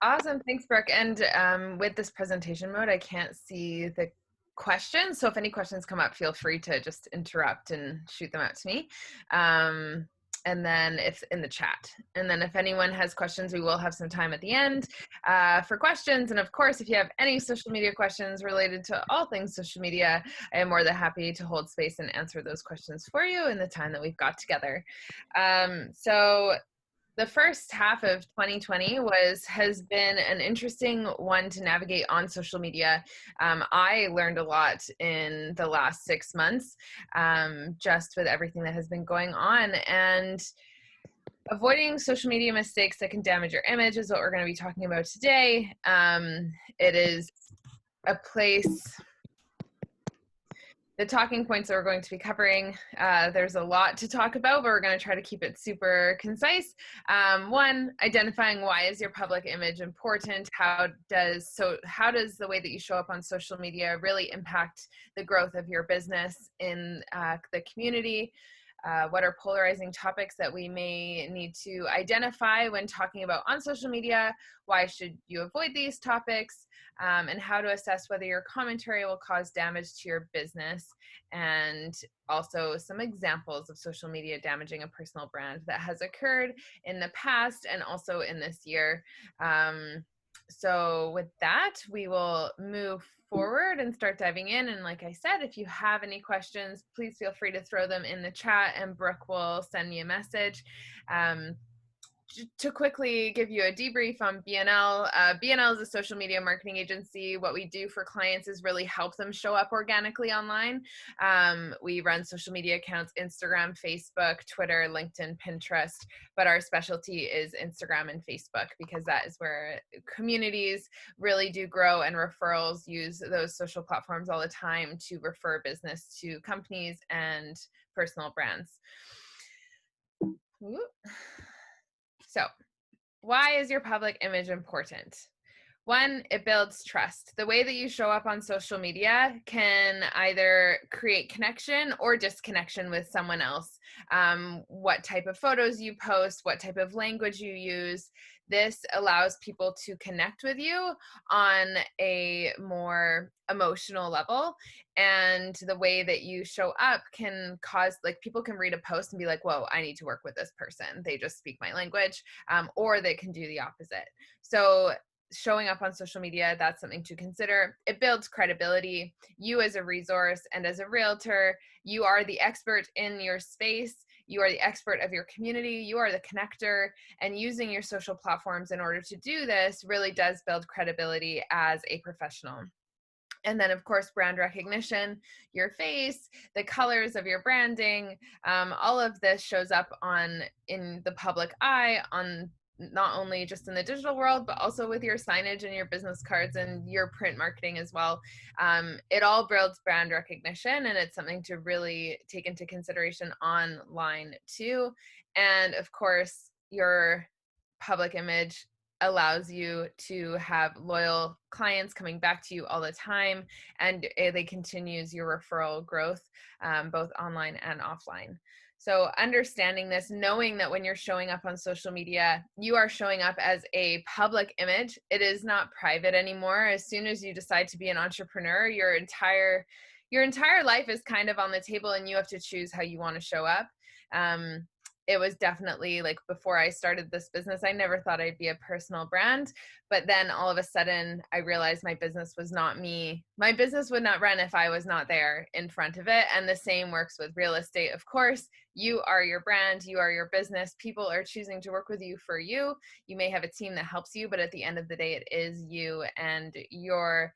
Awesome. Thanks, Brooke. And with this presentation mode, I can't see the questions. So if any questions come up, feel free to just interrupt and shoot them out to me. And then if in the chat. And then if anyone has questions, we will have some time at the end for questions. And of course, if you have any social media questions related to all things social media, I am more than happy to hold space and answer those questions for you in the time that we've got together. So the first half of 2020 has been an interesting one to navigate on social media. I learned a lot in the last 6 months, just with everything that has been going on, and avoiding social media mistakes that can damage your image is what we're going to be talking about today. It is a place. The talking points that we're going to be covering, there's a lot to talk about, but we're going to try to keep it super concise. One, identifying why is your public image important? How does the way that you show up on social media really impact the growth of your business in the community? What are polarizing topics that we may need to identify when talking about on social media? Why should you avoid these topics? And how to assess whether your commentary will cause damage to your business, and also some examples of social media damaging a personal brand that has occurred in the past and also in this year. So with that, we will move forward and start diving in. And like I said, if you have any questions, please feel free to throw them in the chat and Brooke will send me a message. To quickly give you a debrief on BNL, BNL is a social media marketing agency. What we do for clients is really help them show up organically online. We run social media accounts, Instagram, Facebook, Twitter, LinkedIn, Pinterest, but our specialty is Instagram and Facebook because that is where communities really do grow, and referrals use those social platforms all the time to refer business to companies and personal brands. Ooh. So, why is your public image important? One, it builds trust. The way that you show up on social media can either create connection or disconnection with someone else. What type of photos you post, what type of language you use, this allows people to connect with you on a more emotional level. And the way that you show up can cause, like, people can read a post and be like, whoa, I need to work with this person. They just speak my language. Or they can do the opposite. So showing up on social media, that's something to consider. It builds credibility. You as a resource and as a realtor, you are the expert in your space. You are the expert of your community. You are the connector, and using your social platforms in order to do this really does build credibility as a professional. And then, of course, brand recognition, your face, the colors of your branding, all of this shows up in the public eye, on not only just in the digital world, but also with your signage and your business cards and your print marketing as well. It all builds brand recognition, and it's something to really take into consideration online too. And of course, your public image allows you to have loyal clients coming back to you all the time, and they continues your referral growth, both online and offline. So understanding this, knowing that when you're showing up on social media, you are showing up as a public image. It is not private anymore. As soon as you decide to be an entrepreneur, your entire life is kind of on the table, and you have to choose how you want to show up. It was definitely like, before I started this business, I never thought I'd be a personal brand. But then all of a sudden I realized my business was not me. My business would not run if I was not there in front of it. And the same works with real estate. Of course, you are your brand, you are your business. People are choosing to work with you for you. You may have a team that helps you, but at the end of the day, it is you and your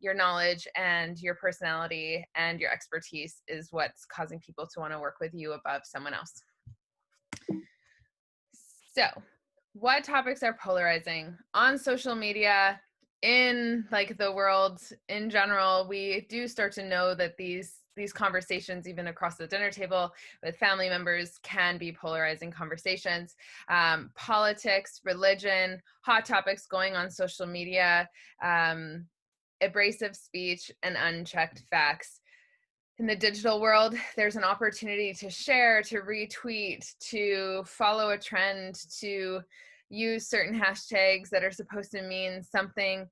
knowledge and your personality and your expertise is what's causing people to want to work with you above someone else. So, what topics are polarizing on social media? In like the world in general, we do start to know that these conversations, even across the dinner table with family members, can be polarizing conversations. Politics, religion, hot topics going on social media, abrasive speech, and unchecked facts. In the digital world, there's an opportunity to share, to retweet, to follow a trend, to use certain hashtags that are supposed to mean something.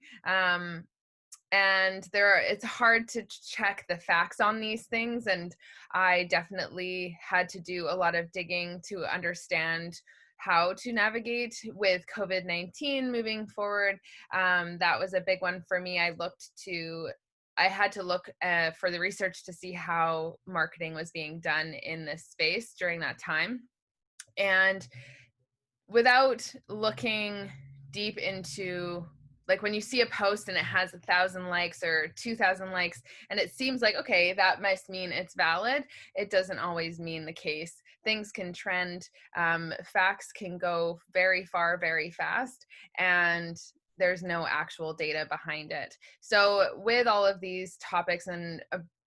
And it's hard to check the facts on these things. And I definitely had to do a lot of digging to understand how to navigate with COVID-19 moving forward. That was a big one for me. I had to look for the research to see how marketing was being done in this space during that time. And without looking deep into, like, when you see a post and it has 1,000 likes or 2,000 likes and it seems like, okay, that must mean it's valid, it doesn't always mean the case. Things can trend, facts can go very far very fast, and there's no actual data behind it. So with all of these topics and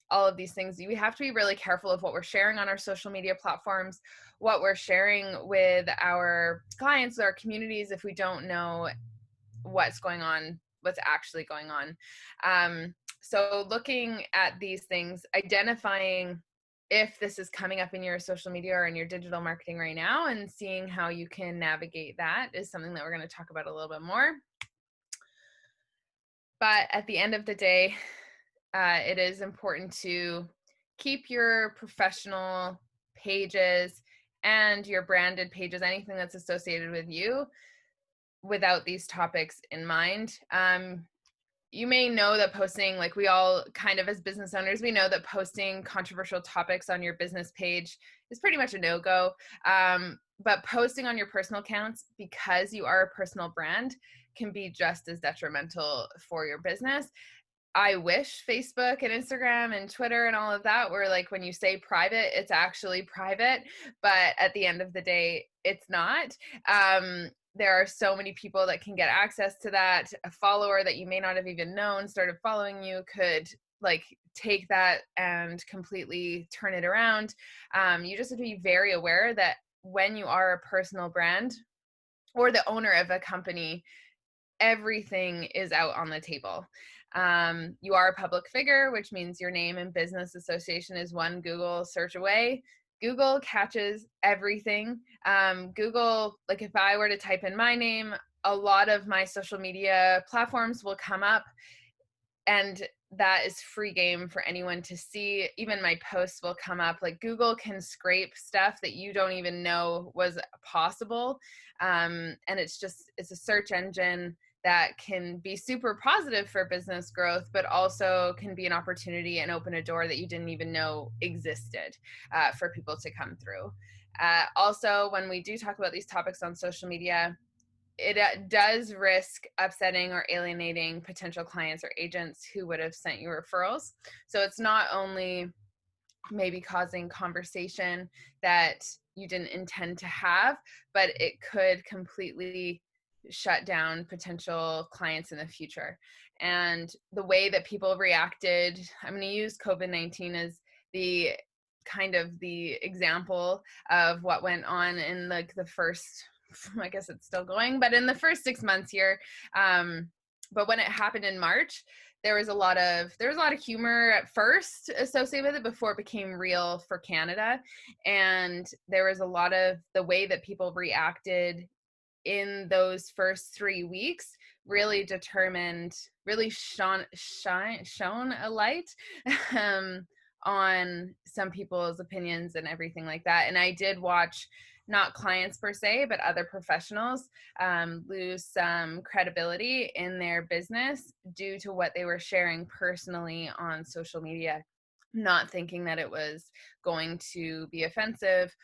all of these things, we have to be really careful of what we're sharing on our social media platforms, what we're sharing with our clients, our communities, if we don't know what's going on, what's actually going on. So looking at these things, identifying if this is coming up in your social media or in your digital marketing right now, and seeing how you can navigate that is something that we're going to talk about a little bit more. But at the end of the day, it is important to keep your professional pages and your branded pages, anything that's associated with you, without these topics in mind. You may know that posting, like we all kind of as business owners, we know that posting controversial topics on your business page is pretty much a no-go. But posting on your personal accounts, because you are a personal brand, can be just as detrimental for your business. I wish Facebook and Instagram and Twitter and all of that were like, when you say private, it's actually private, but at the end of the day, it's not. There are so many people that can get access to that. A follower that you may not have even known started following you could like take that and completely turn it around. You just have to be very aware that when you are a personal brand or the owner of a company, everything is out on the table. You are a public figure, which means your name and business association is one Google search away. Google catches everything. Google, like if I were to type in my name, a lot of my social media platforms will come up, and that is free game for anyone to see. Even my posts will come up. Like Google can scrape stuff that you don't even know was possible. And it's a search engine that can be super positive for business growth, but also can be an opportunity and open a door that you didn't even know existed for people to come through. Also, when we do talk about these topics on social media, it does risk upsetting or alienating potential clients or agents who would have sent you referrals. So it's not only maybe causing conversation that you didn't intend to have, but it could completely shut down potential clients in the future. And the way that people reacted, I'm going to use COVID-19 as the kind of the example of what went on in like the first, I guess it's still going, but in the first 6 months here. But when it happened in March, there was a lot of humor at first associated with it before it became real for Canada. And there was a lot of the way that people reacted in those first 3 weeks really shone a light on some people's opinions and everything like that. And I did watch, not clients per se, but other professionals lose some credibility in their business due to what they were sharing personally on social media, not thinking that it was going to be offensive.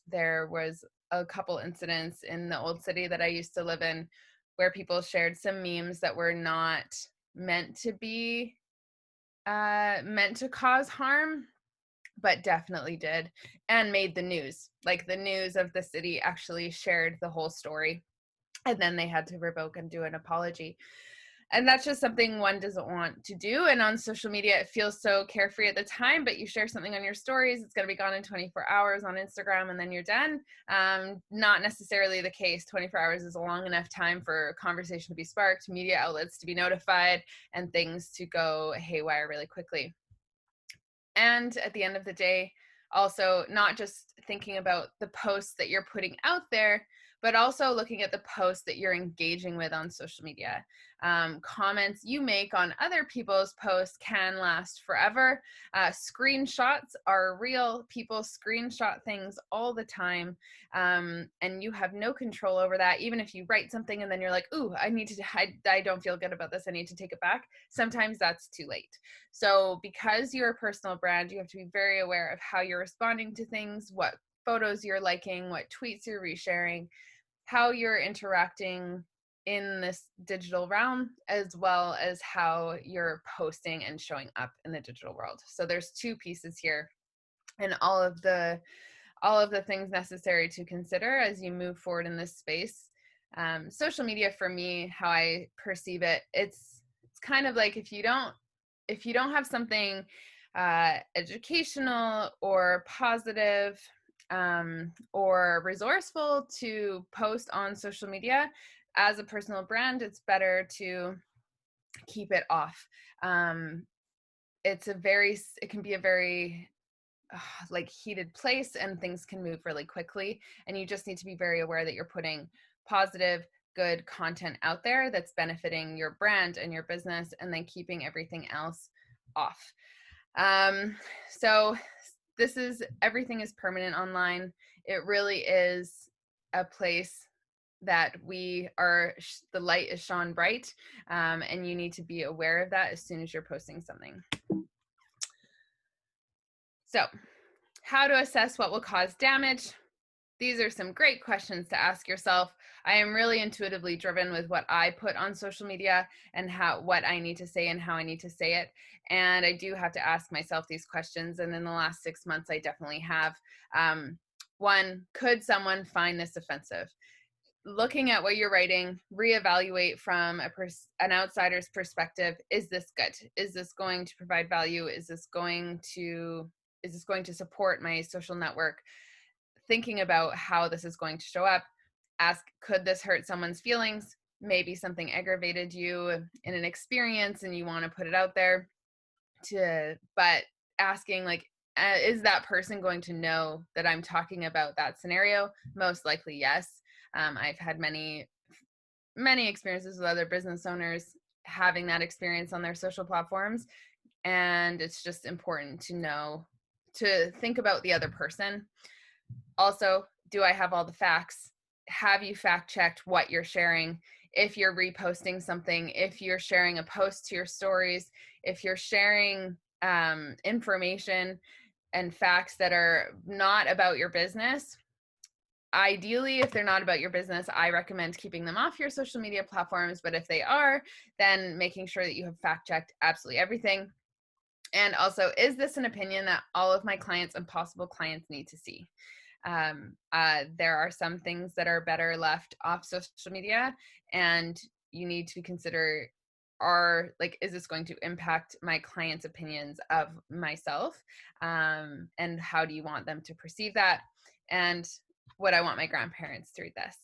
There was a couple incidents in the old city that I used to live in where people shared some memes that were not meant to be meant to cause harm, but definitely did, and made the news. Like the news of the city actually shared the whole story, and then they had to revoke and do an apology. And that's just something one doesn't want to do. And on social media, it feels so carefree at the time, but you share something on your stories, it's going to be gone in 24 hours on Instagram, and then you're done. Not necessarily the case. 24 hours is a long enough time for conversation to be sparked, media outlets to be notified, and things to go haywire really quickly. And at the end of the day, also not just thinking about the posts that you're putting out there, but also looking at the posts that you're engaging with on social media. Comments you make on other people's posts can last forever. Screenshots are real. People screenshot things all the time, and you have no control over that. Even if you write something and then you're like, ooh, I don't feel good about this, I need to take it back. Sometimes that's too late. So because you're a personal brand, you have to be very aware of how you're responding to things, what photos you're liking, what tweets you're resharing, how you're interacting in this digital realm, as well as how you're posting and showing up in the digital world. So there's two pieces here, and all of the things necessary to consider as you move forward in this space. Social media, for me, how I perceive it, it's kind of like if you don't have something educational or positive or resourceful to post on social media, as a personal brand, it's better to keep it off. It can be a very like heated place, and things can move really quickly, and you just need to be very aware that you're putting positive, good content out there that's benefiting your brand and your business, and then keeping everything else off. So everything is permanent online. It really is a place that the light is shone bright, and you need to be aware of that as soon as you're posting something. So, how to assess what will cause damage? These are some great questions to ask yourself. I am really intuitively driven with what I put on social media and what I need to say and how I need to say it. And I do have to ask myself these questions. And in the last 6 months, I definitely have. One, could someone find this offensive? Looking at what you're writing, reevaluate from an outsider's perspective. Is this good? Is this going to provide value? Is this going to support my social network? Thinking about how this is going to show up. Ask, could this hurt someone's feelings? Maybe something aggravated you in an experience and you want to put it out there. But asking, like, is that person going to know that I'm talking about that scenario? Most likely, yes. I've had many experiences with other business owners having that experience on their social platforms, and it's just important to think about the other person. Also, do I have all the facts? Have you fact checked what you're sharing? If you're reposting something, if you're sharing a post to your stories, if you're sharing information and facts that are not about your business, ideally, if they're not about your business, I recommend keeping them off your social media platforms. But if they are, then making sure that you have fact checked absolutely everything. And also, is this an opinion that all of my clients and possible clients need to see? There are some things that are better left off social media, and you need to consider, is this going to impact my clients' opinions of myself? And how do you want them to perceive that? And would I want my grandparents to read this?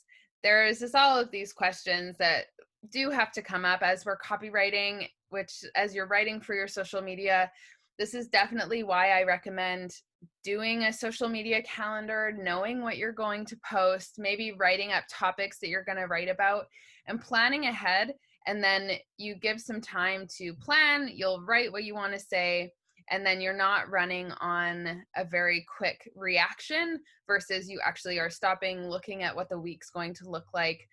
There's just all of these questions that do have to come up as we're copywriting, which as you're writing for your social media, this is definitely why I recommend doing a social media calendar, knowing what you're going to post, maybe writing up topics that you're going to write about and planning ahead. And then you give some time to plan, you'll write what you want to say, and then you're not running on a very quick reaction versus you actually are stopping, looking at what the week's going to look like,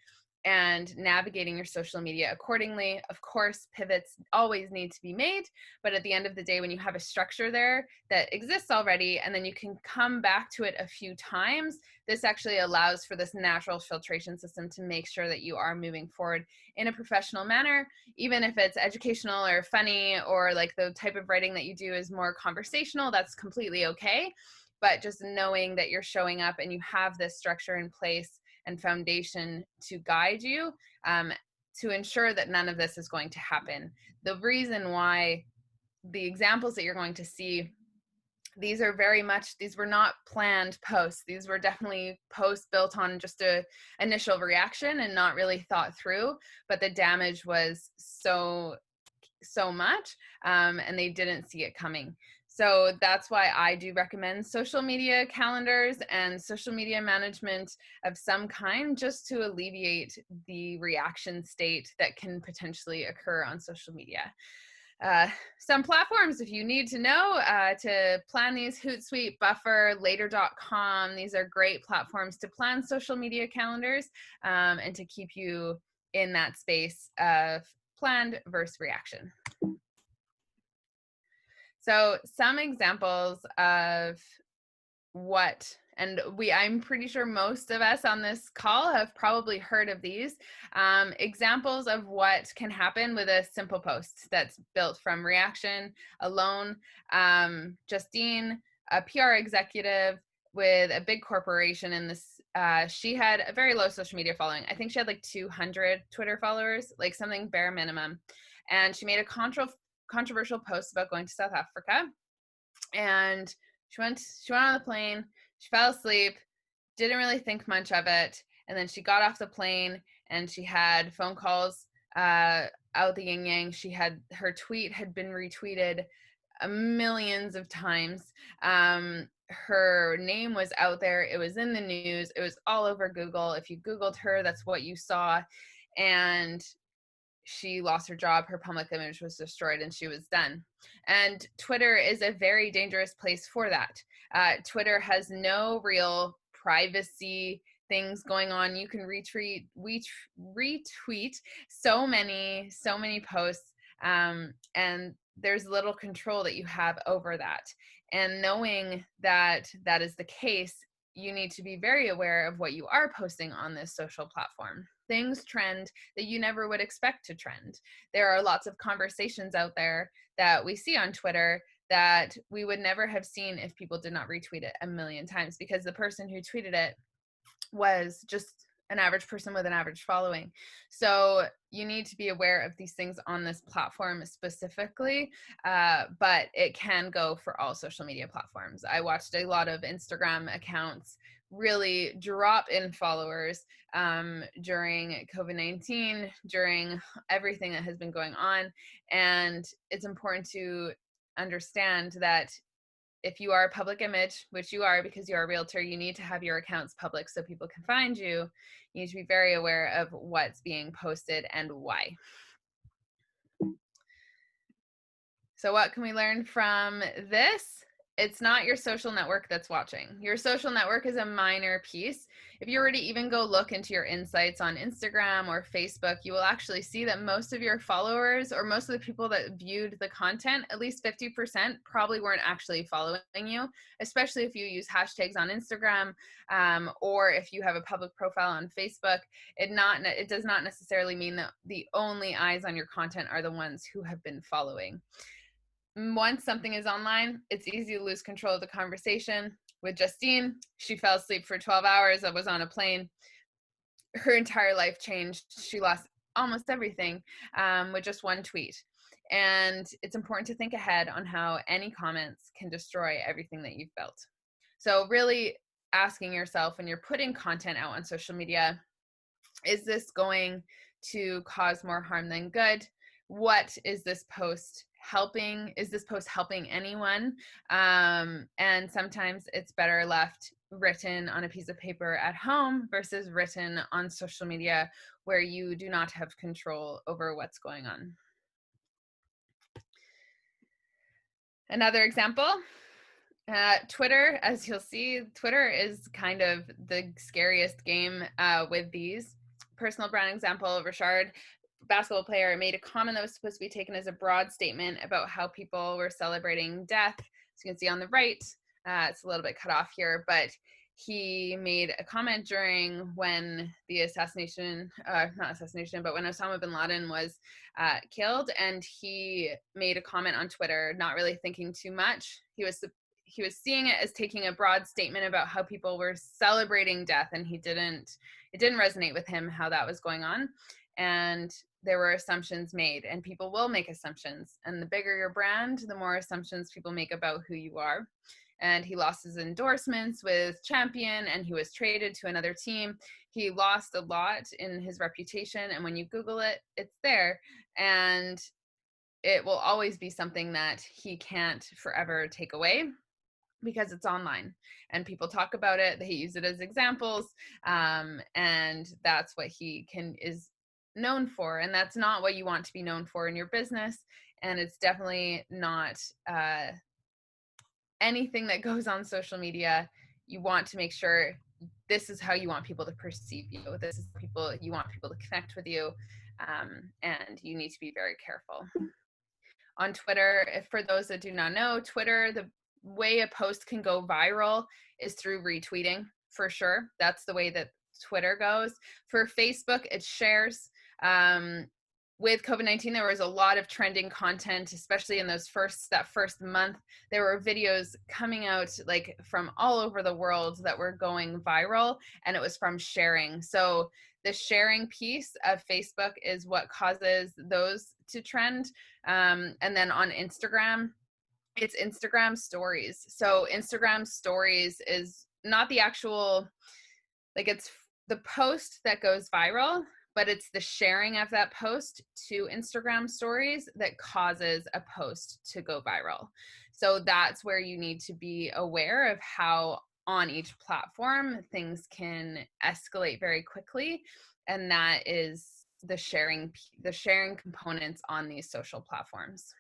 and navigating your social media accordingly. Of course, pivots always need to be made, but at the end of the day, when you have a structure there that exists already, and then you can come back to it a few times, this actually allows for this natural filtration system to make sure that you are moving forward in a professional manner, even if it's educational or funny, or like the type of writing that you do is more conversational, that's completely okay. But just knowing that you're showing up and you have this structure in place and foundation to guide you, to ensure that none of this is going to happen. The reason why the examples that you're going to see, these were not planned posts. These were definitely posts built on just a initial reaction and not really thought through, but the damage was so much, and they didn't see it coming. So that's why I do recommend social media calendars and social media management of some kind, just to alleviate the reaction state that can potentially occur on social media. Some platforms, if you need to know, to plan these: Hootsuite, Buffer, Later.com. These are great platforms to plan social media calendars and to keep you in that space of planned versus reaction. So some examples of what, and I'm pretty sure most of us on this call have probably heard of these examples of what can happen with a simple post that's built from reaction alone. Justine, a PR executive with a big corporation in this, she had a very low social media following. I think she had like 200 Twitter followers, like something bare minimum. And she made a controversial post about going to South Africa, and she went on the plane, she fell asleep, didn't really think much of it, and then she got off the plane and she had phone calls out the yin yang. Her tweet had been retweeted millions of times. Her name was out there, it was in the news, it was all over Google. If you Googled her, that's what you saw. And she lost her job, her public image was destroyed, and she was done. And Twitter is a very dangerous place for that. Twitter has no real privacy things going on. You can retweet so many posts, and there's little control that you have over that. And knowing that that is the case, you need to be very aware of what you are posting on this social platform. Things trend that you never would expect to trend. There are lots of conversations out there that we see on Twitter that we would never have seen if people did not retweet it a million times, because the person who tweeted it was just an average person with an average following. So you need to be aware of these things on this platform specifically, but it can go for all social media platforms. I watched a lot of Instagram accounts really drop in followers during COVID-19, during everything that has been going on. And it's important to understand that if you are a public image, which you are because you're a realtor, you need to have your accounts public so people can find you. You need to be very aware of what's being posted and why. So what can we learn from this? It's not your social network that's watching. Your social network is a minor piece. If you were to even go look into your insights on Instagram or Facebook, you will actually see that most of your followers, or most of the people that viewed the content, at least 50% probably weren't actually following you, especially if you use hashtags on Instagram, or if you have a public profile on Facebook. It does not necessarily mean that the only eyes on your content are the ones who have been following. Once something is online, it's easy to lose control of the conversation. With Justine, she fell asleep for 12 hours. I was on a plane. Her entire life changed. She lost almost everything with just one tweet. And it's important to think ahead on how any comments can destroy everything that you've built. So really asking yourself, when you're putting content out on social media, is this going to cause more harm than good? What is this post helping? Is this post helping anyone? And sometimes it's better left written on a piece of paper at home versus written on social media, where you do not have control over what's going on. Another example, Twitter. As you'll see, Twitter is kind of the scariest game with these. Personal brand example, Richard, basketball player, made a comment that was supposed to be taken as a broad statement about how people were celebrating death. As you can see on the right, it's a little bit cut off here, but he made a comment during when the assassination, not assassination, but when Osama bin Laden was killed, and he made a comment on Twitter, not really thinking too much. He was seeing it as taking a broad statement about how people were celebrating death, and it didn't resonate with him how that was going on. And there were assumptions made, and people will make assumptions. And the bigger your brand, the more assumptions people make about who you are. And he lost his endorsements with Champion, and he was traded to another team. He lost a lot in his reputation, and when you Google it, it's there. And it will always be something that he can't forever take away, because it's online and people talk about it, they use it as examples, and that's what he is known for, and that's not what you want to be known for in your business. And it's definitely not anything that goes on social media. You want to make sure this is how you want people to perceive you, this is people you want people to connect with you, and you need to be very careful. On Twitter, if for those that do not know, Twitter, the way a post can go viral is through retweeting, for sure. That's the way that Twitter goes. For Facebook, it's shares. With COVID-19, there was a lot of trending content, especially in that first month. There were videos coming out like from all over the world that were going viral, and it was from sharing. So the sharing piece of Facebook is what causes those to trend. And then on Instagram, it's Instagram stories. So Instagram stories is not the actual, like, it's the post that goes viral, but it's the sharing of that post to Instagram stories that causes a post to go viral. So that's where you need to be aware of how on each platform things can escalate very quickly. And that is the sharing components on these social platforms.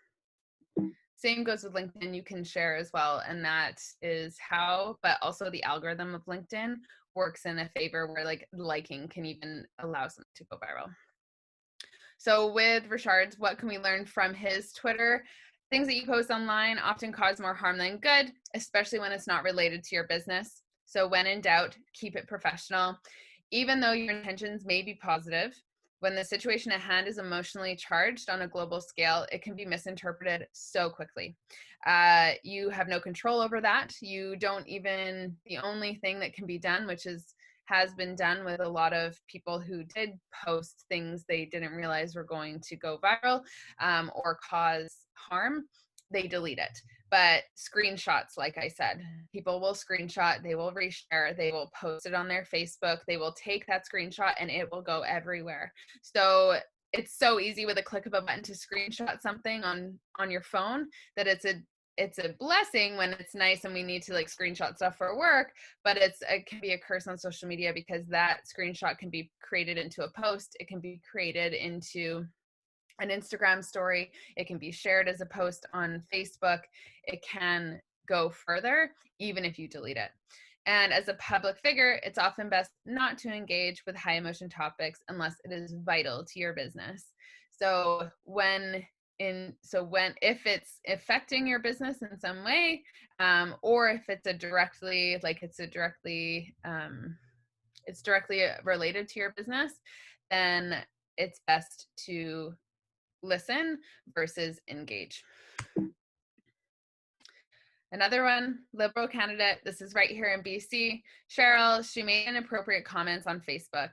Same goes with LinkedIn. You can share as well. And that is how, but also the algorithm of LinkedIn works in a favor where like liking can even allow something to go viral. So with Richard's, what can we learn from his Twitter? Things that you post online often cause more harm than good, especially when it's not related to your business. So when in doubt, keep it professional. Even though your intentions may be positive, when the situation at hand is emotionally charged on a global scale, it can be misinterpreted so quickly. You have no control over that. You don't even, the only thing that can be done, which has been done with a lot of people who did post things they didn't realize were going to go viral or cause harm, they delete it. But screenshots, like I said, people will screenshot, they will reshare, they will post it on their Facebook, they will take that screenshot and it will go everywhere. So it's so easy with a click of a button to screenshot something on your phone that it's a blessing when it's nice and we need to like screenshot stuff for work, but it can be a curse on social media because that screenshot can be created into a post. It can be created into an Instagram story. It can be shared as a post on Facebook. It can go further even if you delete it. And as a public figure, it's often best not to engage with high emotion topics unless it is vital to your business. So if it's affecting your business in some way, or if it's directly related to your business, then it's best to listen versus engage. Another one, Liberal candidate, this is right here in BC, Cheryl, she made inappropriate comments on Facebook.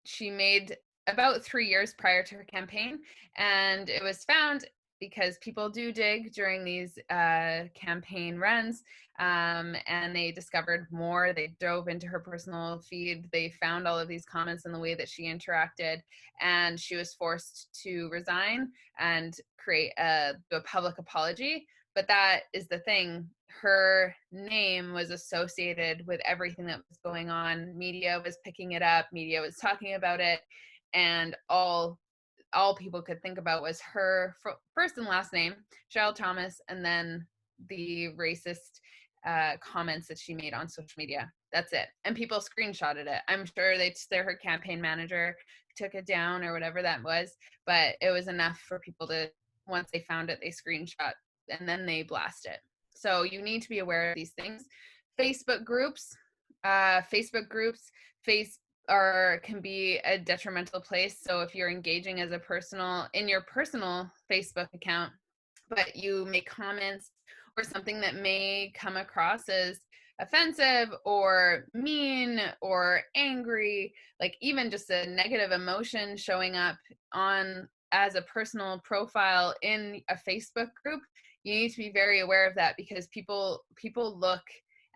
She made about 3 years prior to her campaign, and it was found because people do dig during these campaign runs, and they discovered more. They dove into her personal feed. They found all of these comments and the way that she interacted, and she was forced to resign and create a public apology. But that is the thing. Her name was associated with everything that was going on. Media was picking it up. Media was talking about it. And all people could think about was her first and last name, Cheryl Thomas, and then the racist comments that she made on social media. That's it. And people screenshotted it. I'm sure her campaign manager took it down or whatever that was, but it was enough for people to, once they found it, they screenshot and then they blast it. So you need to be aware of these things. Facebook groups can be a detrimental place. So if you're engaging in your personal Facebook account, but you make comments or something that may come across as offensive or mean or angry, like even just a negative emotion showing up as a personal profile in a Facebook group, you need to be very aware of that, because people look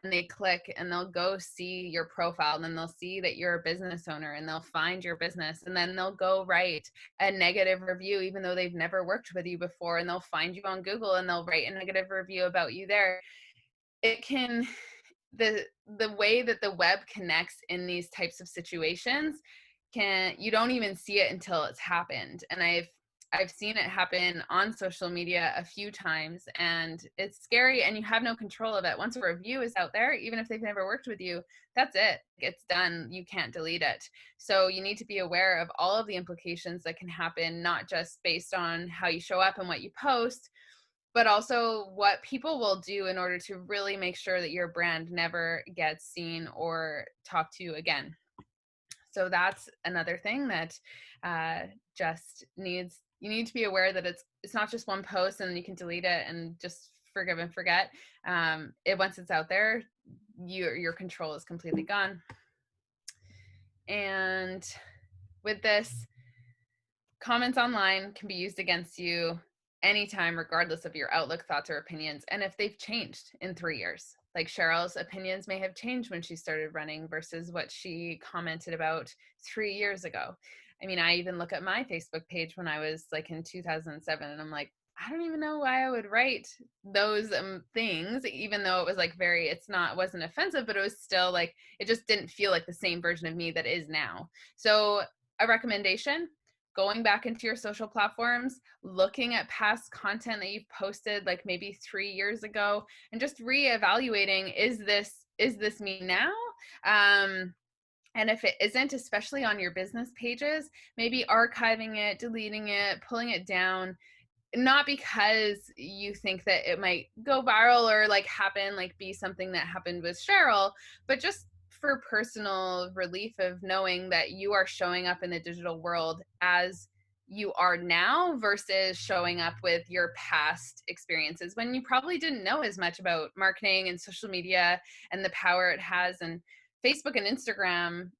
and they click and they'll go see your profile, and then they'll see that you're a business owner, and they'll find your business, and then they'll go write a negative review even though they've never worked with you before, and they'll find you on Google and they'll write a negative review about you there. It can, the way that the web connects in these types of situations, you don't even see it until it's happened. And I've seen it happen on social media a few times, and it's scary, and you have no control of it. Once a review is out there, even if they've never worked with you, that's it. It's done. You can't delete it. So you need to be aware of all of the implications that can happen, not just based on how you show up and what you post, but also what people will do in order to really make sure that your brand never gets seen or talked to again. So that's another thing that just needs, you need to be aware that it's not just one post and you can delete it and just forgive and forget. Once it's out there, your control is completely gone. And with this, comments online can be used against you anytime, regardless of your outlook, thoughts, or opinions. And if they've changed in 3 years, like Cheryl's opinions may have changed when she started running versus what she commented about 3 years ago. I mean, I even look at my Facebook page when I was like in 2007, and I'm like, I don't even know why I would write those things, even though it was like it wasn't offensive, but it was still like, it just didn't feel like the same version of me that is now. So a recommendation: going back into your social platforms, looking at past content that you've posted like maybe 3 years ago, and just reevaluating, is this me now? And if it isn't, especially on your business pages, maybe archiving it, deleting it, pulling it down, not because you think that it might go viral or like happen, like be something that happened with Cheryl, but just for personal relief of knowing that you are showing up in the digital world as you are now versus showing up with your past experiences when you probably didn't know as much about marketing and social media and the power it has. And Facebook and Instagram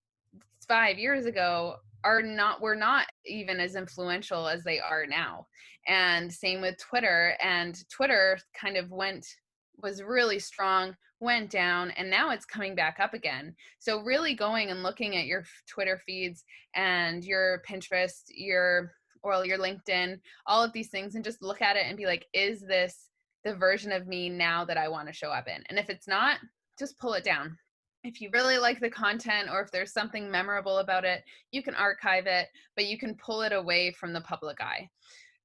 5 years ago were not even as influential as they are now. And same with Twitter. And Twitter kind of was really strong, went down, and now it's coming back up again. So really going and looking at your Twitter feeds and your Pinterest, your LinkedIn, all of these things, and just look at it and be like, is this the version of me now that I want to show up in? And if it's not, just pull it down. If you really like the content, or if there's something memorable about it, you can archive it, but you can pull it away from the public eye.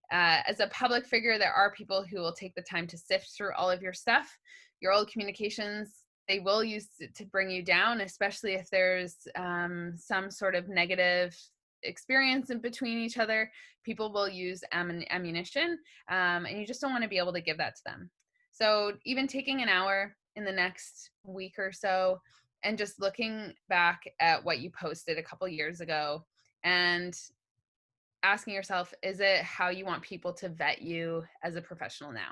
As a public figure, there are people who will take the time to sift through all of your stuff. Your old communications, they will use it to bring you down, especially if there's some sort of negative experience in between each other. People will use ammunition, and you just don't want to be able to give that to them. So even taking an hour in the next week or so and just looking back at what you posted a couple years ago and asking yourself, is it how you want people to vet you as a professional now?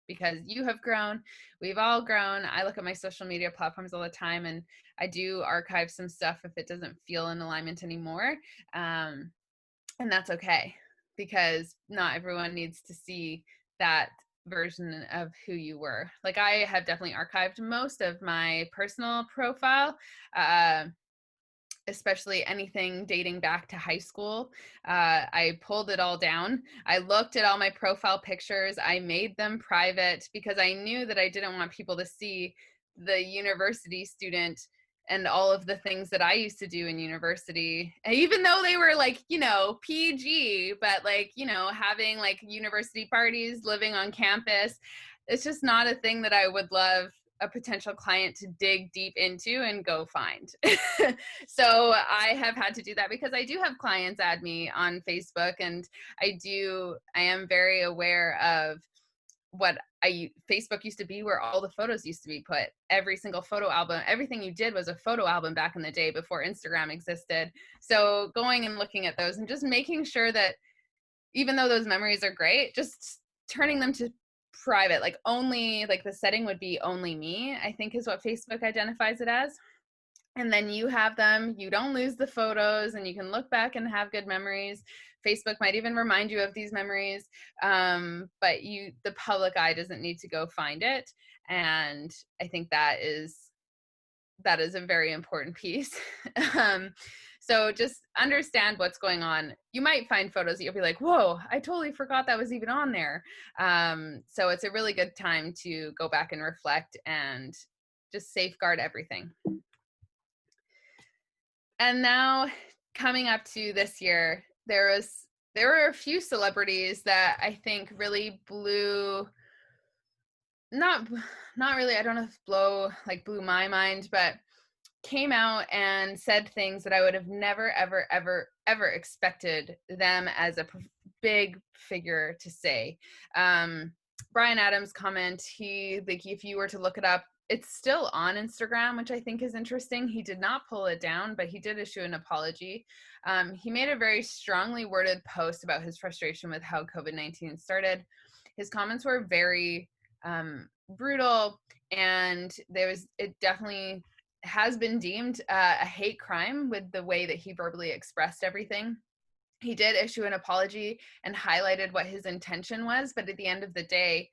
Because you have grown, we've all grown. I look at my social media platforms all the time, and I do archive some stuff if it doesn't feel in alignment anymore. And that's okay, because not everyone needs to see that version of who you were. Like, I have definitely archived most of my personal profile, especially anything dating back to high school. I pulled it all down. I looked at all my profile pictures. I made them private because I knew that I didn't want people to see the university student and all of the things that I used to do in university, even though they were like, PG, but like, having like university parties, living on campus. It's just not a thing that I would love a potential client to dig deep into and go find. So I have had to do that because I do have clients add me on Facebook, and I am very aware of what Facebook used to be, where all the photos used to be put. Every single photo album, everything you did was a photo album back in the day before Instagram existed. So going and looking at those and just making sure that even though those memories are great, just turning them to private, like only, like the setting would be only me, I think is what Facebook identifies it as. And then you have them, you don't lose the photos, and you can look back and have good memories. Facebook might even remind you of these memories, but the public eye doesn't need to go find it. And I think that is a very important piece. So just understand what's going on. You might find photos that you'll be like, whoa, I totally forgot that was even on there. So it's a really good time to go back and reflect and just safeguard everything. And now coming up to this year, there were a few celebrities that I think really blew, not really, I don't know if blew my mind, but came out and said things that I would have never, ever, ever, ever expected them as a big figure to say. Bryan Adams' comment, if you were to look it up, it's still on Instagram, which I think is interesting. He did not pull it down, but he did issue an apology. He made a very strongly worded post about his frustration with how COVID-19 started. His comments were very brutal, and it definitely has been deemed a hate crime with the way that he verbally expressed everything. He did issue an apology and highlighted what his intention was, but at the end of the day,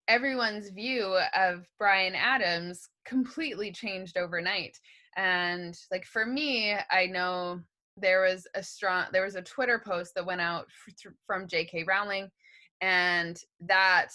everyone's view of Bryan Adams completely changed overnight. And like for me, I know there was a Twitter post that went out from J.K. Rowling, and that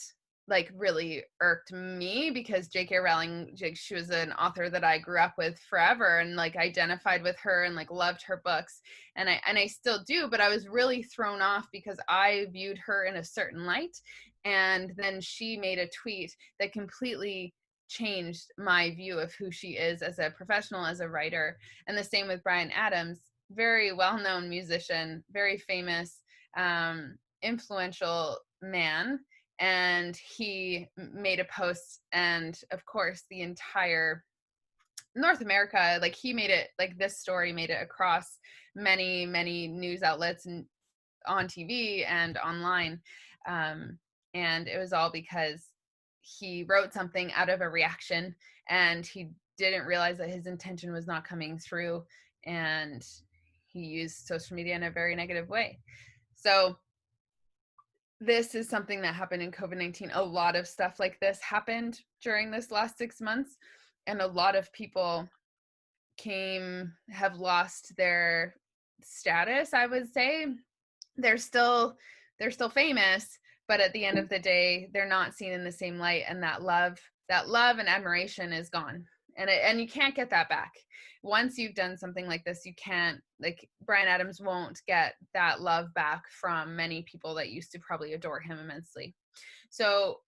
like really irked me because J.K. Rowling, she was an author that I grew up with forever and like identified with her and like loved her books, and I still do, but I was really thrown off because I viewed her in a certain light, and then she made a tweet that completely changed my view of who she is as a professional, as a writer. And the same with Bryan Adams, very well-known musician, very famous, influential man, and he made a post, and of course the entire North America, like he made it, like this story made it across many news outlets and on TV and online, and it was all because he wrote something out of a reaction, and he didn't realize that his intention was not coming through, and he used social media in a very negative way. So this is something that happened in COVID-19. A lot of stuff like this happened during this last 6 months, and a lot of people have lost their status, I would say. They're still famous, but at the end of the day, they're not seen in the same light, and that love and admiration is gone. And you can't get that back. Once you've done something like this, you can't, like Bryan Adams won't get that love back from many people that used to probably adore him immensely. So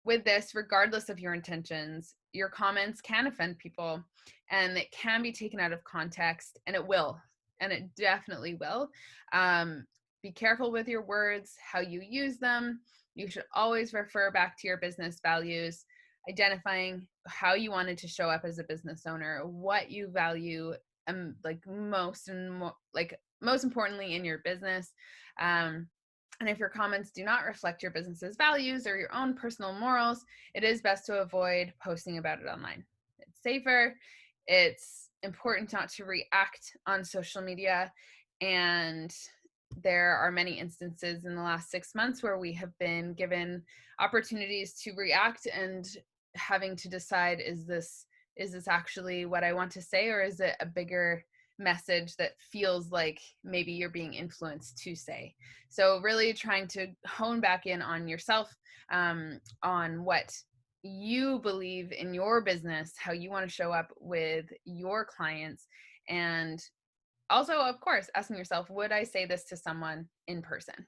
with this, regardless of your intentions, your comments can offend people, and it can be taken out of context, and it definitely will. Be careful with your words, how you use them. You should always refer back to your business values, identifying how you wanted to show up as a business owner, what you value, most importantly in your business. And if your comments do not reflect your business's values or your own personal morals, it is best to avoid posting about it online. It's safer. It's important not to react on social media, and there are many instances in the last 6 months where we have been given opportunities to react and having to decide, is this actually what I want to say, or is it a bigger message that feels like maybe you're being influenced to say? So really trying to hone back in on yourself, on what you believe in your business, how you want to show up with your clients, and also, of course, asking yourself, would I say this to someone in person?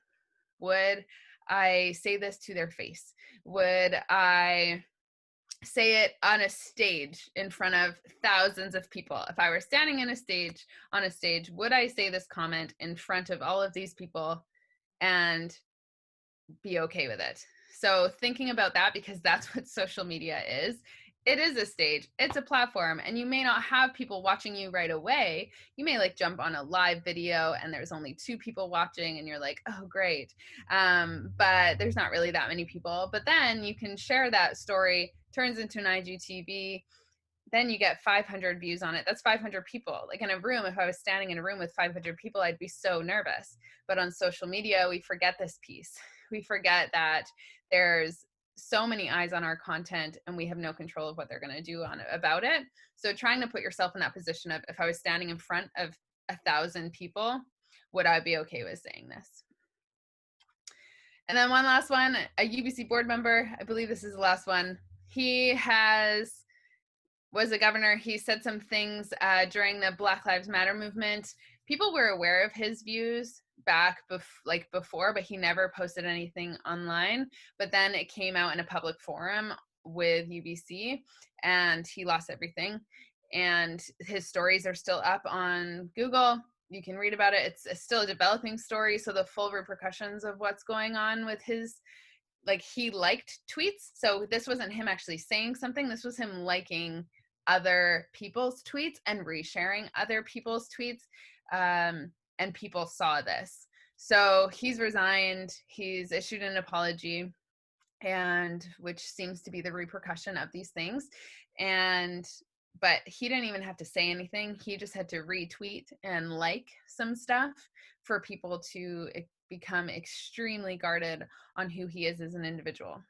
Would I say this to their face? Would I say it on a stage in front of thousands of people? If I were standing on a stage, would I say this comment in front of all of these people and be okay with it? So thinking about that, because that's what social media is. It is a stage, it's a platform, and you may not have people watching you right away. You may like jump on a live video and there's only 2 people watching and you're like, oh, great. But there's not really that many people. But then you can share that story, turns into an IGTV, then you get 500 views on it. That's 500 people. Like in a room, if I was standing in a room with 500 people, I'd be so nervous. But on social media, we forget this piece. We forget that there's so many eyes on our content and we have no control of what they're going to do about it. So trying to put yourself in that position of, if I was standing in front of 1,000 people, would I be okay with saying this? And then one last one, a UBC board member, I believe this is the last one. He was a governor. He said some things during the Black Lives Matter movement. People were aware of his views back before, but he never posted anything online. But then it came out in a public forum with UBC, and he lost everything. And his stories are still up on Google. You can read about it. It's still a developing story, so the full repercussions of what's going on with his, like, he liked tweets. So this wasn't him actually saying something. This was him liking other people's tweets and resharing other people's tweets. And people saw this. So he's resigned. He's issued an apology, and which seems to be the repercussion of these things. But he didn't even have to say anything. He just had to retweet and like some stuff for people to become extremely guarded on who he is as an individual.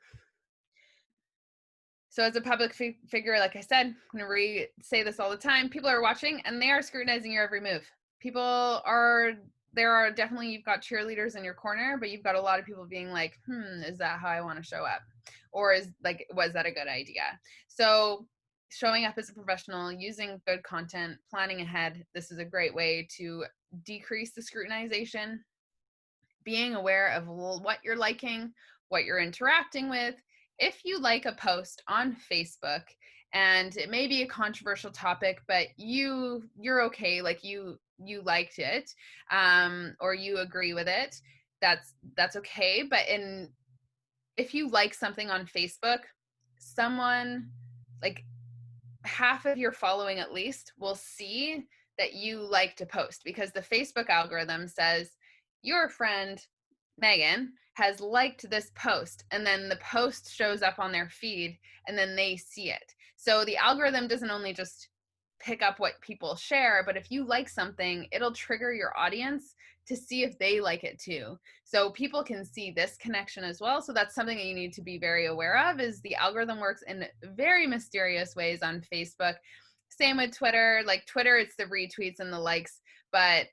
So as a public figure, like I said, I'm going to say this all the time, people are watching and they are scrutinizing your every move. There are definitely, you've got cheerleaders in your corner, but you've got a lot of people being like, is that how I want to show up? Or was that a good idea? So showing up as a professional, using good content, planning ahead, this is a great way to decrease the scrutinization, being aware of what you're liking, what you're interacting with. If you like a post on Facebook and it may be a controversial topic, but you're okay, like you liked it, or you agree with it, that's okay. But if you like something on Facebook, someone, like half of your following at least, will see that you liked a post, because the Facebook algorithm says your friend Megan has liked this post, and then the post shows up on their feed and then they see it. So the algorithm doesn't only just pick up what people share, but if you like something, it'll trigger your audience to see if they like it too. So people can see this connection as well. So that's something that you need to be very aware of, is the algorithm works in very mysterious ways on Facebook. Same with Twitter. Like Twitter, it's the retweets and the likes, but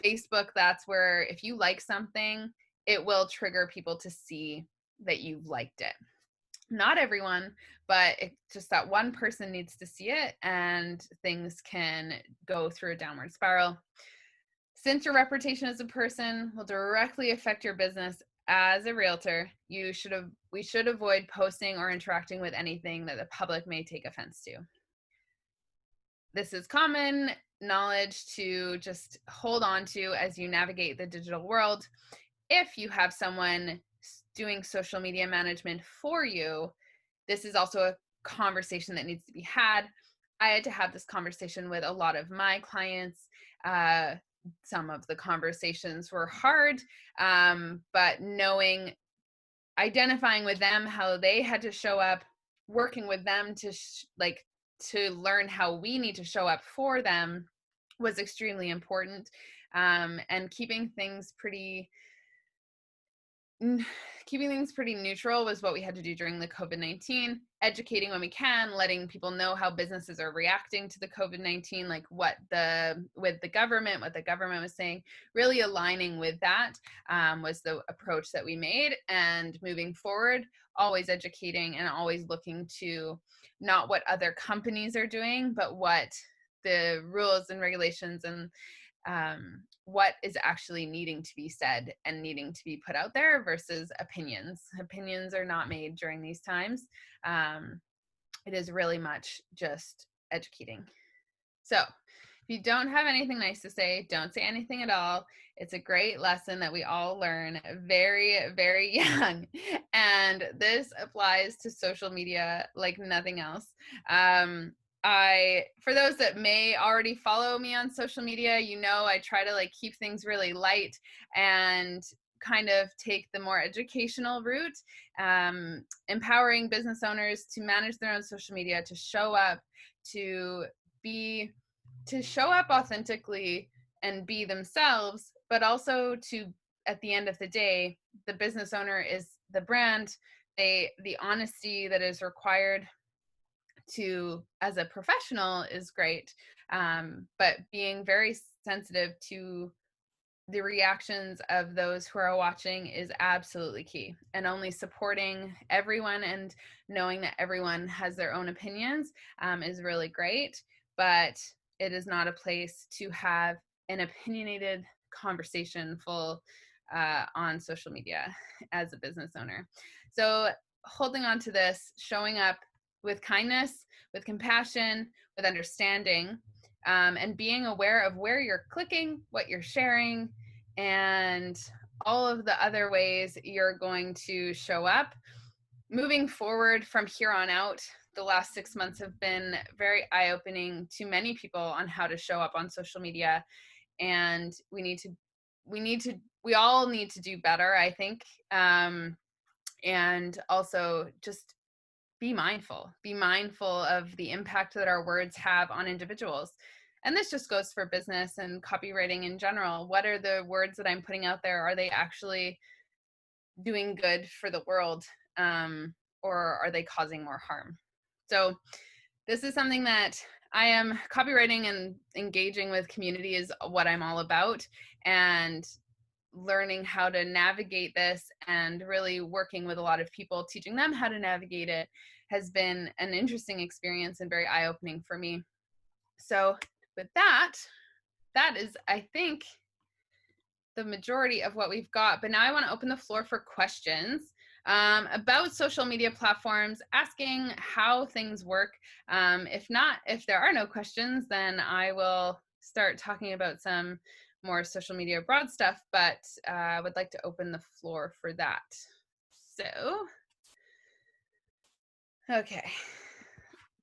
Facebook, that's where if you like something, it will trigger people to see that you've liked it. Not everyone, but just that one person needs to see it, and things can go through a downward spiral. Since your reputation as a person will directly affect your business as a realtor, we should avoid posting or interacting with anything that the public may take offense to. This is common knowledge to just hold on to as you navigate the digital world. If you have someone doing social media management for you, this is also a conversation that needs to be had. I had to have this conversation with a lot of my clients. Some of the conversations were hard, but identifying with them how they had to show up, working with them to learn how we need to show up for them was extremely important. And keeping things pretty neutral was what we had to do during the COVID-19, educating when we can, letting people know how businesses are reacting to the COVID-19, like what the government was saying, really aligning with that was the approach that we made. And moving forward, always educating and always looking to not what other companies are doing, but what the rules and regulations and what is actually needing to be said and needing to be put out there versus opinions. Opinions are not made during these times. It is really much just educating. So if you don't have anything nice to say, don't say anything at all. It's a great lesson that we all learn very, very young. And this applies to social media like nothing else. For those that may already follow me on social media, I try to keep things really light and kind of take the more educational route, empowering business owners to manage their own social media, to show up, to show up authentically and be themselves, but also to, at the end of the day, the business owner is the brand. The honesty that is required to as a professional is great, but being very sensitive to the reactions of those who are watching is absolutely key, and only supporting everyone and knowing that everyone has their own opinions is really great, but it is not a place to have an opinionated conversation full on social media as a business owner. So holding on to this, showing up with kindness, with compassion, with understanding, and being aware of where you're clicking, what you're sharing, and all of the other ways you're going to show up. Moving forward from here on out, the last 6 months have been very eye-opening to many people on how to show up on social media, and we all need to do better, I think, and also just be mindful of the impact that our words have on individuals. And this just goes for business and copywriting in general. What are the words that I'm putting out there? Are they actually doing good for the world, or are they causing more harm? So this is something that I am copywriting, and engaging with community is what I'm all about, and learning how to navigate this and really working with a lot of people, teaching them how to navigate it, has been an interesting experience and very eye-opening for me. So with that is, I think, the majority of what we've got. But now I want to open the floor for questions about social media platforms, asking how things work. If there are no questions, then I will start talking about some more social media broad stuff, but I would like to open the floor for that. So, okay.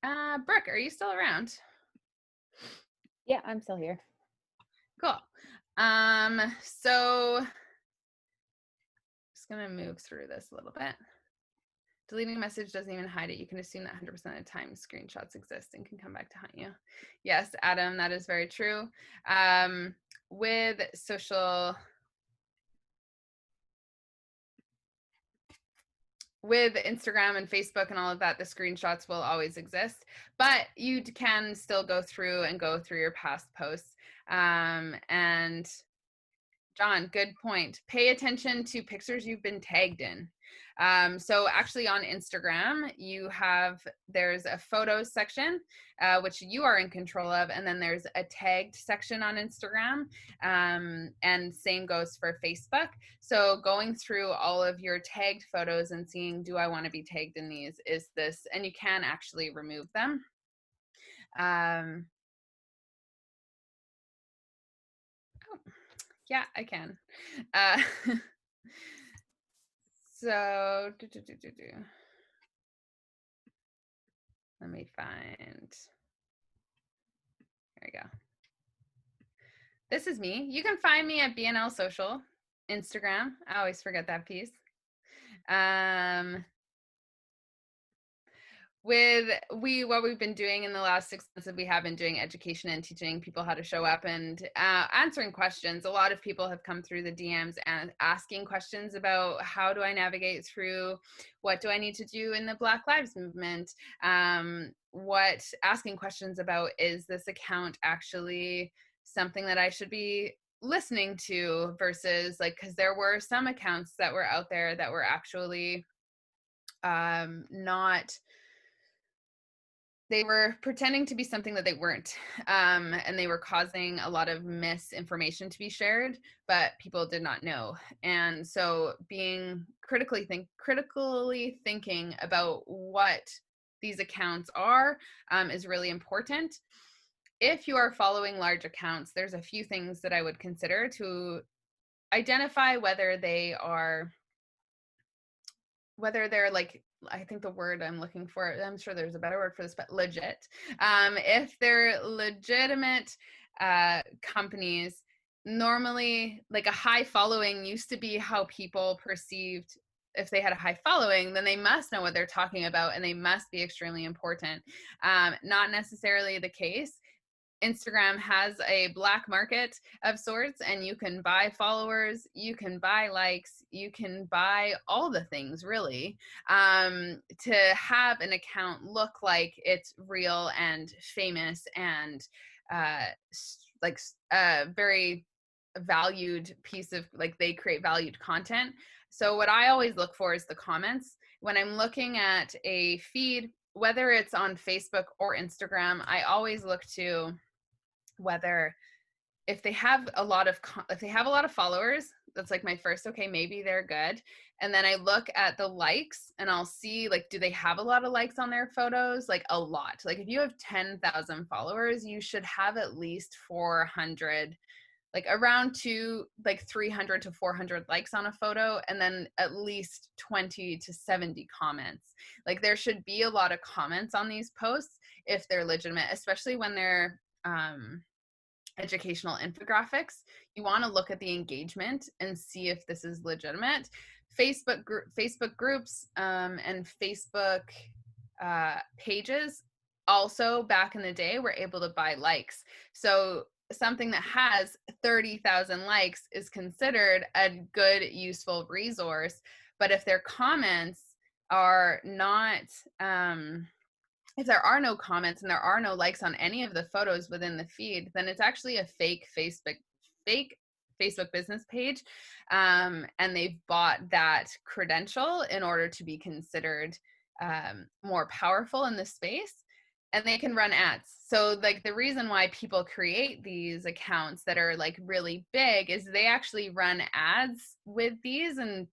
Brooke, are you still around? Yeah, I'm still here. Cool. So just gonna move through this a little bit. Deleting a message doesn't even hide it. You can assume that 100% of the time screenshots exist and can come back to haunt you. Yes, Adam, that is very true. With Instagram and Facebook and all of that, the screenshots will always exist, but you can still go through your past posts. And John, good point. Pay attention to pictures you've been tagged in. So actually on Instagram, there's a photos section, which you are in control of, and then there's a tagged section on Instagram, and same goes for Facebook. So going through all of your tagged photos and seeing, do I want to be tagged in these? Is this, and you can actually remove them. Yeah, I can. So, let me find, there we go. This is me. You can find me at BNL Social, Instagram. I always forget that piece. What we've been doing in the last 6 months is we have been doing education and teaching people how to show up and answering questions. A lot of people have come through the DMs and asking questions about how do I navigate through, what do I need to do in the Black Lives Movement, asking questions about, is this account actually something that I should be listening to, versus because there were some accounts that were out there that were actually not, they were pretending to be something that they weren't, and they were causing a lot of misinformation to be shared, but people did not know. And so being critically thinking about what these accounts are is really important. If you are following large accounts, there's a few things that I would consider to identify whether they're I think the word I'm looking for, I'm sure there's a better word for this, but legit. If they're legitimate companies, normally like a high following used to be how people perceived, if they had a high following, then they must know what they're talking about and they must be extremely important. Not necessarily the case. Instagram has a black market of sorts, and you can buy followers, you can buy likes, you can buy all the things really, to have an account look like it's real and famous and like a very valued piece of, like, they create valued content. So what I always look for is the comments. When I'm looking at a feed, whether it's on Facebook or Instagram, I always look to whether, if they have a lot of followers, that's like my first, okay, maybe they're good. And then I look at the likes and I'll see, like, do they have a lot of likes on their photos? Like a lot. Like if you have 10,000 followers, you should have at least 400, like around 300 to 400 likes on a photo, and then at least 20 to 70 comments. Like there should be a lot of comments on these posts if they're legitimate, especially when they're educational infographics. You want to look at the engagement and see if this is legitimate. Facebook groups and Facebook pages also back in the day were able to buy likes. So something that has 30,000 likes is considered a good, useful resource. But if their comments are not, if there are no comments and there are no likes on any of the photos within the feed, then it's actually a fake Facebook business page. And they've bought that credential in order to be considered more powerful in the space. And they can run ads. So like the reason why people create these accounts that are like really big is they actually run ads with these and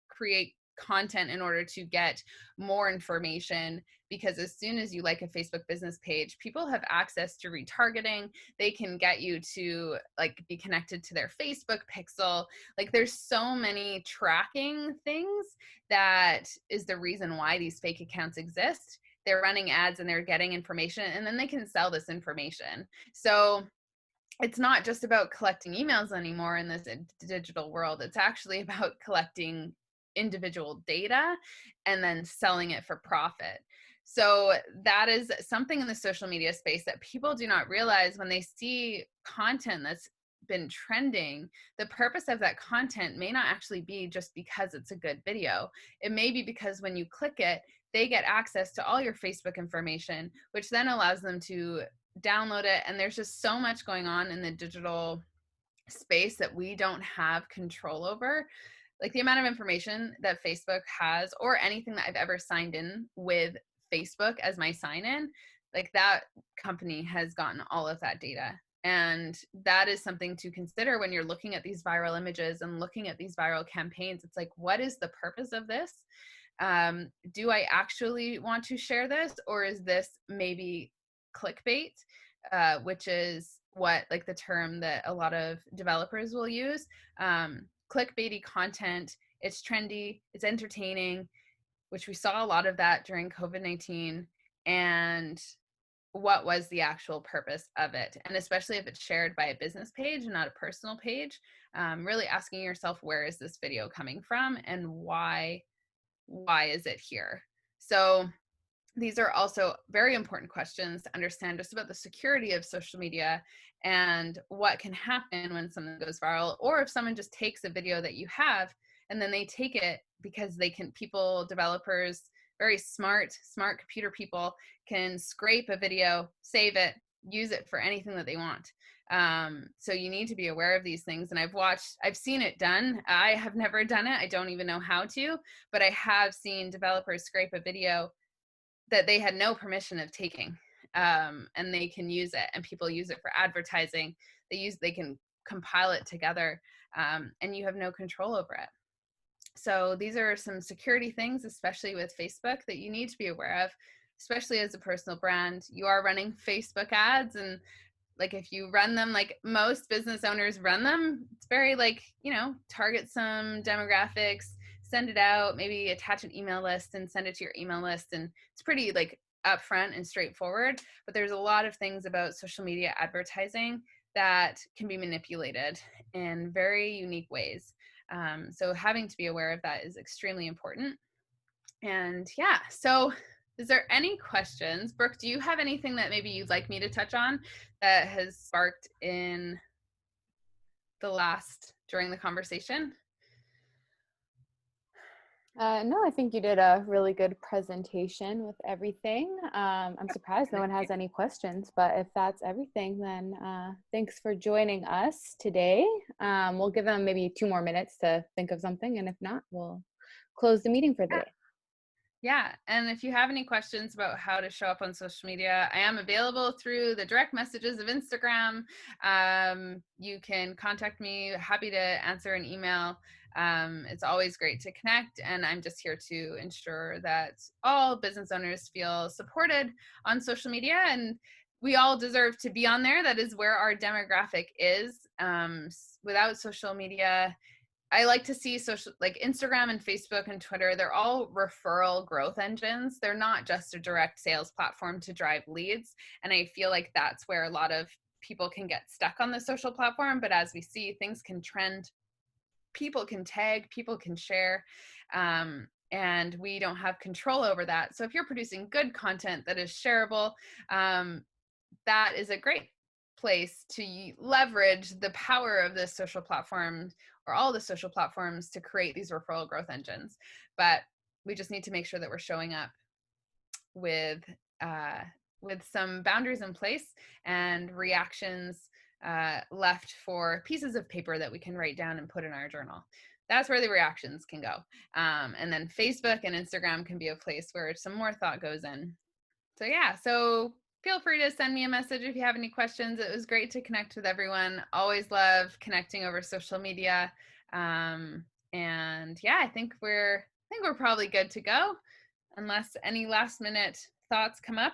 create content in order to get more information, because as soon as you like a Facebook business page, people have access to retargeting. They can get you to like be connected to their Facebook pixel. Like there's so many tracking things that is the reason why these fake accounts exist. They're running ads and they're getting information, and then they can sell this information. So it's not just about collecting emails anymore in this digital world. It's actually about collecting individual data and then selling it for profit. So that is something in the social media space that people do not realize when they see content that's been trending. The purpose of that content may not actually be just because it's a good video. It may be because when you click it, they get access to all your Facebook information, which then allows them to download it. And there's just so much going on in the digital space that we don't have control over. Like the amount of information that Facebook has, or anything that I've ever signed in with Facebook as my sign in, like that company has gotten all of that data. And that is something to consider when you're looking at these viral images and looking at these viral campaigns. It's like, what is the purpose of this? Do I actually want to share this, or is this maybe clickbait, which is what, like, the term that a lot of developers will use. Clickbaity content, it's trendy, it's entertaining, which we saw a lot of that during COVID-19. And what was the actual purpose of it? And especially if it's shared by a business page and not a personal page, really asking yourself, where is this video coming from and why is it here? So these are also very important questions to understand just about the security of social media and what can happen when something goes viral, or if someone just takes a video that you have and then they take it because they can, developers, very smart computer people can scrape a video, save it, use it for anything that they want. So you need to be aware of these things. And I've seen it done. I have never done it. I don't even know how to, but I have seen developers scrape a video that they had no permission of taking, and they can use it, and people use it for advertising. They can compile it together, and you have no control over it. So these are some security things, especially with Facebook, that you need to be aware of, especially as a personal brand. You are running Facebook ads, and like if you run them like most business owners run them, it's very like, target some demographics, send it out, maybe attach an email list and send it to your email list. And it's pretty like upfront and straightforward. But there's a lot of things about social media advertising that can be manipulated in very unique ways. So having to be aware of that is extremely important. And yeah, so is there any questions? Brooke, do you have anything that maybe you'd like me to touch on that has sparked in during the conversation? No, I think you did a really good presentation with everything. I'm surprised no one has any questions, but if that's everything, then thanks for joining us today. We'll give them maybe 2 more minutes to think of something, and if not, we'll close the meeting for the day. Yeah, and if you have any questions about how to show up on social media, I am available through the direct messages of Instagram. You can contact me, happy to answer an email. It's always great to connect, and I'm just here to ensure that all business owners feel supported on social media, and we all deserve to be on there. That is where our demographic is. Without social media, I like to see social, like Instagram and Facebook and Twitter, they're all referral growth engines. They're not just a direct sales platform to drive leads. And I feel like that's where a lot of people can get stuck on the social platform. But as we see, things can trend, people can tag, people can share, and we don't have control over that. So if you're producing good content that is shareable, that is a great place to leverage the power of this social platform or all the social platforms to create these referral growth engines. But we just need to make sure that we're showing up with some boundaries in place and reactions left for pieces of paper that we can write down and put in our journal. That's where the reactions can go. And then Facebook and Instagram can be a place where some more thought goes in. So yeah, so feel free to send me a message if you have any questions. It was great to connect with everyone. Always love connecting over social media. And yeah, I think we're probably good to go unless any last minute thoughts come up.